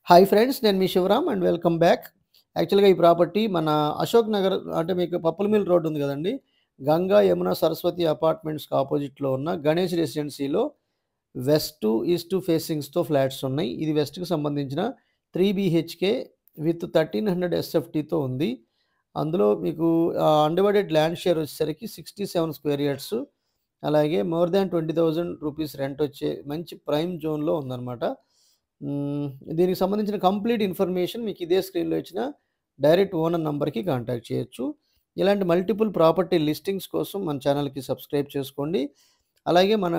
Hi friends. నేను మీ Shivaram and welcome back. యాక్చువల్‌గా ఈ ప్రాపర్టీ మన అశోక్ నగర్ అంటే మీకు పప్పుల మిల్ రోడ్ ఉంది గదండీ! గంగా, యమున, సరస్వతి అపార్ట్మెంట్స్‌కి అపోజిట్‌లో ఉన్న గణేష్ రెసిడెన్సీలో వెస్ట్, ఈస్ట్ ఫేసింగ్స్‌తో ఫ్లాట్స్ ఉన్నాయి. ఇది వెస్ట్‌కి సంబంధించిన 3 బీహెచ్‌కే విత్ 1300 ఎస్ఎఫ్టీతో ఉంది. అందులో మీకు అన్‌డివైడెడ్ ల్యాండ్ షేర్ వచ్చేసరికి 67 స్క్వేర్ యార్డ్స్. అలాగే మోర్ దాన్ 20,000 రూపీస్ రెంట్ వచ్చే మంచి ప్రైమ్ జోన్‌లో ఉందన్నమాట. హ్మ్. దీనికి సంబంధించిన కంప్లీట్ ఇన్ఫర్మేషన్ మీకు ఇదే స్క్రీన్‌లో ఇచ్చిన డైరెక్ట్ ఓనర్ నంబర్‌కి కాంటాక్ట్ చేయొచ్చు. ఇలాంటి మల్టిపుల్ ప్రాపర్టీ లిస్టింగ్స్ కోసం మన ఛానెల్‌కి సబ్స్క్రైబ్ చేసుకోండి. అలాగే మన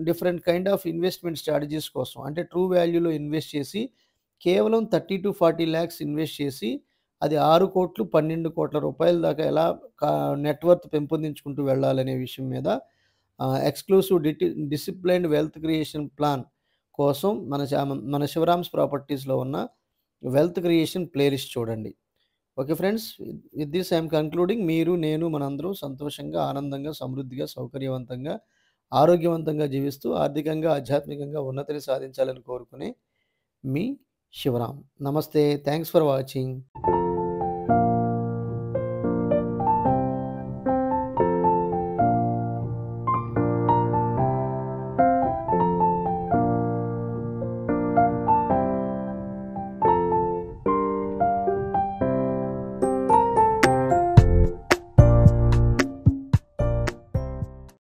different kind of investment strategies కోసం అంటే ట్రూ వాల్యూలో ఇన్వెస్ట్ చేసి కేవలం 30-40 లాక్స్ ఇన్వెస్ట్ చేసి అది 6,00,00,000, 12,00,00,000 రూపాయల దాకా ఎలా కా నెట్ వర్త్ పెంపొందించుకుంటూ వెళ్ళాలనే విషయం మీద exclusive disciplined wealth creation plan కోసం మన శివరామ్స్ ప్రాపర్టీస్‌లో ఉన్న వెల్త్ క్రియేషన్ ప్లేలిస్ట్ చూడండి. Okay friends. With this I'm concluding. మీరు, నేను మనందరం సంతోషంగా, ఆనందంగా, సమృద్ధిగా, సౌకర్యవంతంగా, ఆరోగ్యవంతంగా జీవిస్తూ ఆర్థికంగా, ఆధ్యాత్మికంగా ఉన్నతిని సాధించాలని కోరుకునే మీ శివరామ్. నమస్తే. Thanks for watching.